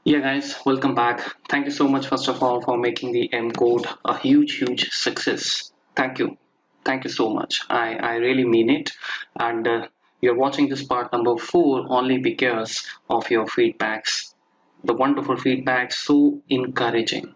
Yeah, guys, welcome back. Thank you so much, first of all, for making the M code a huge success. Thank you. Thank you so much. I really mean it. And you're watching this part number four only because of your feedbacks. The wonderful feedback, so encouraging,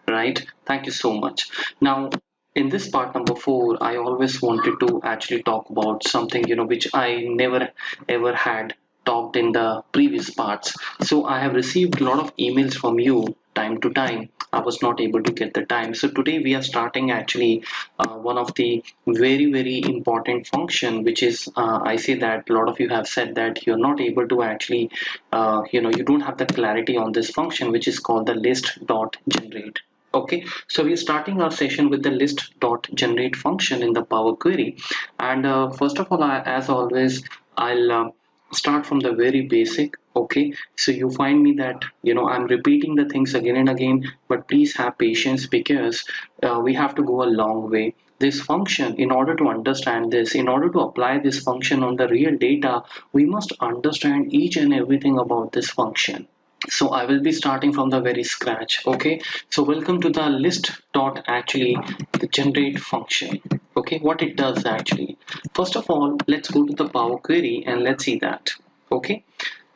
right? Thank you so much. Now, in this part number four, I always wanted to actually talk about something, which I never ever had talked in the previous parts. So I have received a lot of emails from you time to time. I was not able to get the time. So today we are starting actually one of the very important function, which is I say that a lot of you have said that you're not able to actually, you don't have the clarity on this function, which is called the list dot generate. Okay, so we're starting our session with the list dot generate function in the Power Query. And first of all, as always, I'll start from the very basic. Okay, so you find me that I'm repeating the things again and again, but please have patience because we have to go a long way. This function, in order to understand this, in order to apply this function on the real data, we must understand each and everything about this function. So I will be starting from the very scratch. Okay, so welcome to the list dot actually the generate function. Okay, what it does actually, first of all, let's go to the Power Query and let's see that. Okay,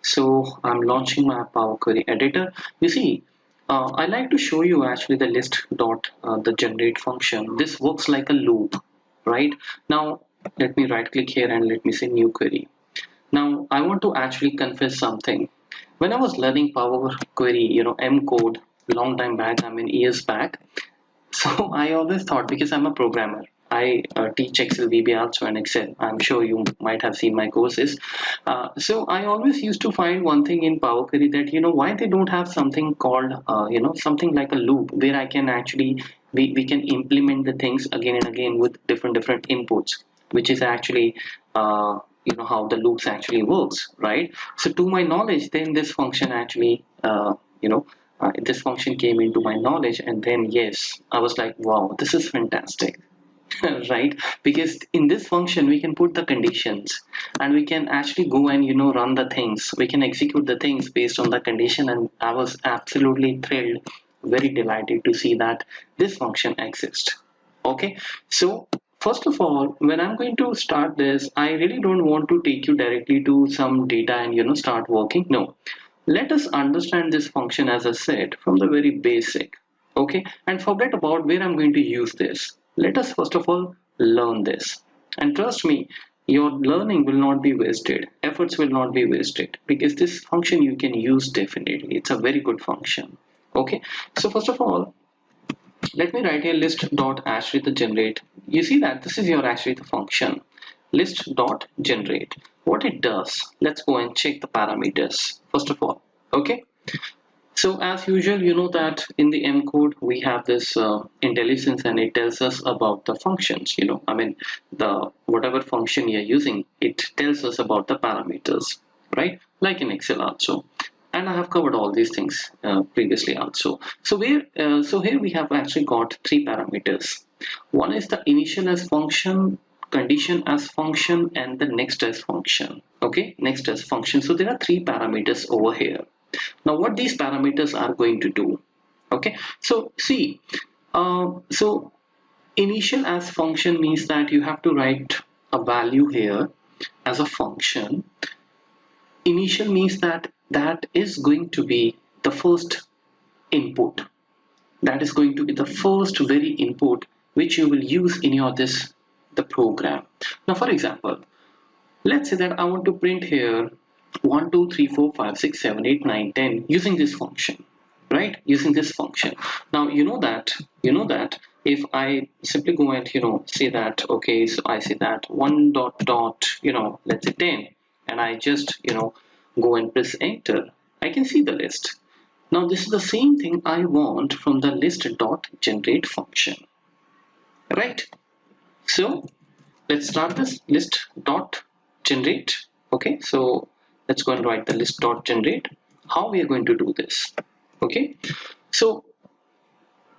so I'm launching my Power Query editor. You see, I like to show you actually the list dot the generate function. This works like a loop, right? Now let me right click here and let me say new query. Now, I want to actually confess something. When I was learning Power Query, M code, long time back, I mean years back, so I always thought, because I'm a programmer, I teach Excel, VB, also and Excel. I'm sure you might have seen my courses. So I always used to find one thing in Power Query that, why they don't have something called, something like a loop where I can actually, we can implement the things again and again with different inputs, which is actually, how the loops actually works, right? So to my knowledge, then this function actually, this function came into my knowledge, and then yes, I was like, wow, this is fantastic. Right, because in this function we can put the conditions and we can actually go and run the things, we can execute the things based on the condition, and I was absolutely thrilled, very delighted to see that this function exists. Okay, so first of all, when I'm going to start this, I really don't want to take you directly to some data and start working. No, let us understand this function, as I said, from the very basic. Okay, and forget about where I'm going to use this. Let us first of all learn this, and trust me, your learning will not be wasted, efforts will not be wasted, because this function you can use definitely. It's a very good function. Okay, so first of all, let me write here list dot actually the generate. You see that this is your actually the function list dot generate. What it does, let's go and check the parameters first of all. Okay, so as usual, you know that in the M code we have this IntelliSense, and it tells us about the functions. I mean, the whatever function you're using, it tells us about the parameters, right? Like in Excel also. And I have covered all these things previously also. So here we have actually got three parameters. One is the initial as function, condition as function, and the next as function. Okay, next as function. So there are three parameters over here. Now what these parameters are going to do. Okay, so see, so initial as function means that you have to write a value here as a function. Initial means that that is going to be the first input, that is going to be the first very input which you will use in your this the program. Now for example, let's say that I want to print here 1 2 3 4 5 6 7 8 9 10 using this function, right? Using this function. Now you know that if I simply go and say that, okay, so I say that 1 dot dot let's say 10, and I just go and press enter, I can see the list. Now this is the same thing I want from the list dot generate function, right? So let's start this list dot generate. Okay, so let's go and write the list dot generate. How we are going to do this? Okay, so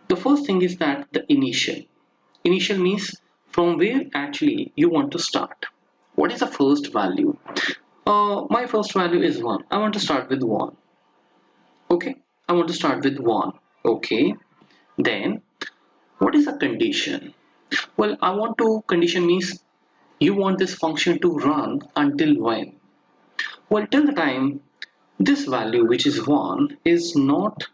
the first thing is that the initial means from where actually you want to start. What is the first value? My first value is 1. I want to start with 1. Okay, I want to start with 1. Okay, then what is a condition? Well, I want to condition means you want this function to run until when? Well, till the time this value, which is 1, is not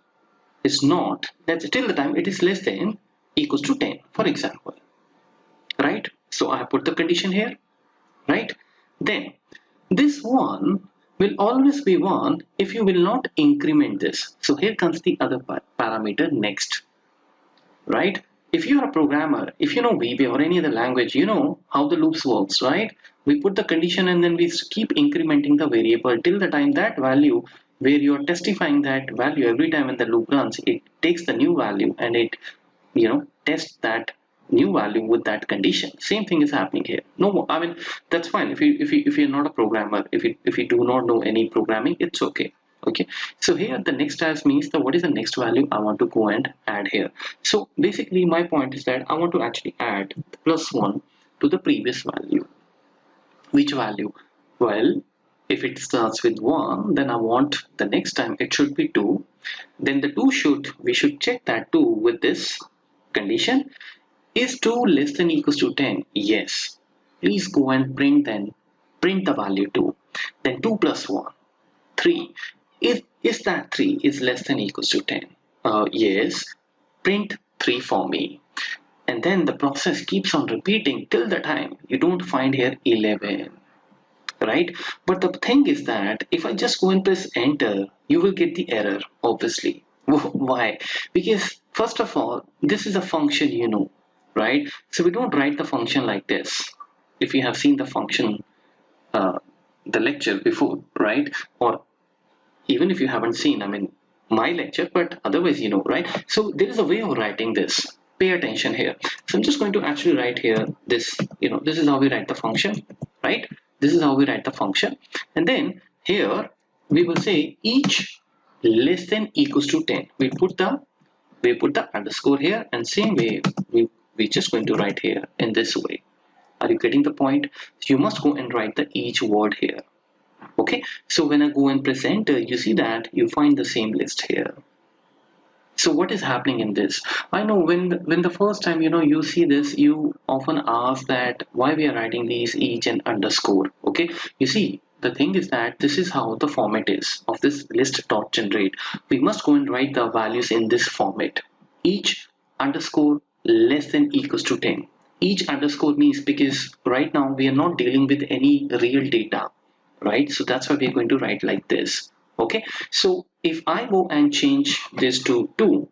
that's till the time it is less than equals to 10, for example, right? So I have put the condition here, right? Then this 1 will always be 1 if you will not increment this. So here comes the other parameter next, right? If you're a programmer, if you know VB or any other language, you know how the loops works, right? We put the condition and then we keep incrementing the variable till the time that value where you're testifying that value every time when the loop runs, it takes the new value and it, tests that new value with that condition. Same thing is happening here. No, I mean, that's fine. If you're not a programmer, if you do not know any programming, it's okay. Okay, so here the next as means that what is the next value I want to go and add here. So basically my point is that I want to actually add +1 to the previous value. Which value? Well, if it starts with 1, then I want the next time it should be 2. Then the 2 we should check that 2 with this condition. Is 2 less than equals to 10? Yes. Please go and print the value 2. Then 2 plus 1, 3. Is that 3 is less than equals to 10? Yes. Print 3 for me. And then the process keeps on repeating till the time you don't find here 11. Right? But the thing is that if I just go and press enter, you will get the error, obviously. Why? Because first of all, this is a function, right? So we don't write the function like this. If you have seen the function, the lecture before, right? Or even if you haven't seen, I mean, my lecture, but otherwise, right? So there is a way of writing this. Pay attention here. So I'm just going to actually write here this, this is how we write the function, right? This is how we write the function. And then here we will say each less than equals to 10. We put the underscore here, and same way we just going to write here in this way. Are you getting the point? You must go and write the each word here. Okay, so when I go and press enter, you see that you find the same list here. So what is happening in this? I know when the first time you see this, you often ask that why we are writing these each and underscore. Okay, you see the thing is that this is how the format is of this list dot generate. We must go and write the values in this format. Each underscore less than equals to 10. Each underscore means because right now we are not dealing with any real data, right? So that's why we're going to write like this. Okay, so if I go and change this to 2,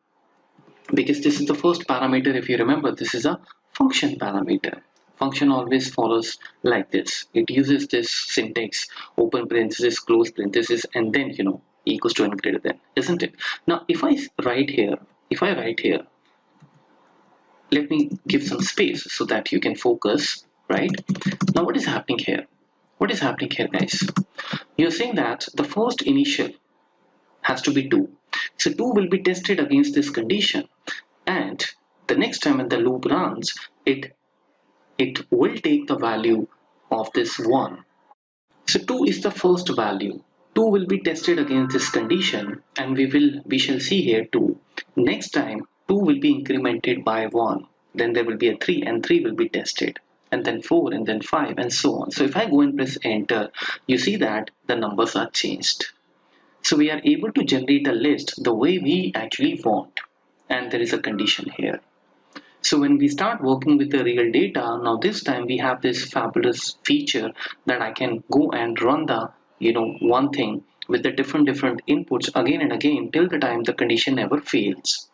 because this is the first parameter, if you remember, this is a function parameter. Function always follows like this. It uses this syntax, open parenthesis, close parenthesis, and then equals to and greater than, isn't it? Now if I write here, let me give some space so that you can focus, right? Now what is happening here? What is happening here, guys? You're saying that the first initial has to be 2. So 2 will be tested against this condition, and the next time when the loop runs, it will take the value of this 1. So 2 is the first value. 2 will be tested against this condition, and we shall see here 2. Next time 2 will be incremented by 1. Then there will be a 3, and 3 will be tested, and then 4, and then 5, and so on. So if I go and press enter, you see that the numbers are changed. So we are able to generate a list the way we actually want, and there is a condition here. So when we start working with the real data, now this time we have this fabulous feature that I can go and run the one thing with the different inputs again and again till the time the condition never fails.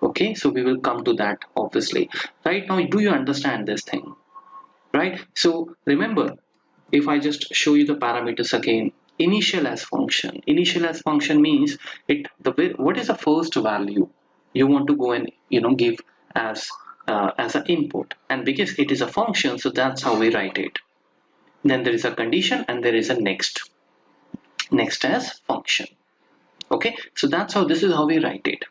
Okay, so we will come to that obviously. Right now, do you understand this thing? Right? So remember, if I just show you the parameters again, initial as function. Initial as function means what is the first value you want to go and give as an input, and because it is a function, so that's how we write it. Then there is a condition and there is a next as function. Okay, so that's how this is how we write it.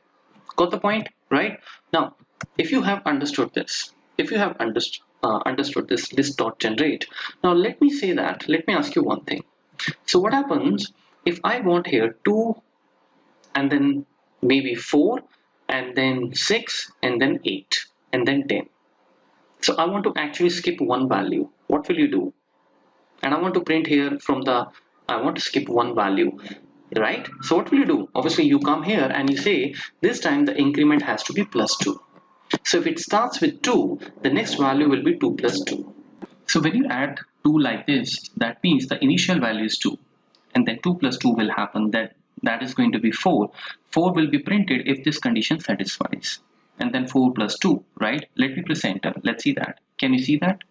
Got the point, right? Now if you have understood this, if you have understood this list dot generate, now let me ask you one thing. So what happens if I want here 2 and then maybe 4, and then 6, and then 8, and then 10. So I want to actually skip one value. What will you do? And I want to print here from the, I want to skip one value, right? So what will you do? Obviously you come here and you say this time the increment has to be plus 2. So if it starts with 2, the next value will be 2 plus 2. So when you add 2 like this, that means the initial value is 2, and then 2 plus 2 will happen, that is going to be 4. 4 will be printed if this condition satisfies, and then 4 plus 2, right? Let me press enter. Let's see that. Can you see that?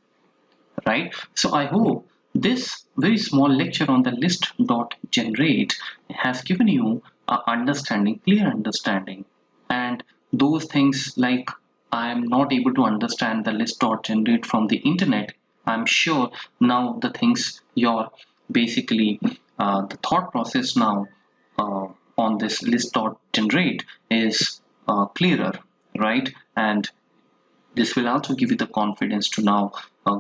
Right? So I hope this very small lecture on the list.generate has given you a understanding, clear understanding, and those things like I am not able to understand the list.generate from the internet. I'm sure now the things your basically the thought process now on this list.generate is clearer, right? And this will also give you the confidence to now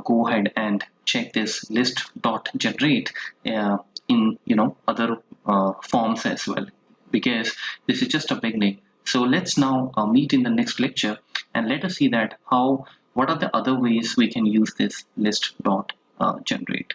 go ahead and check this list.generate in other forms as well, because this is just a beginning. So let's now meet in the next lecture and let us see that what are the other ways we can use this list.generate.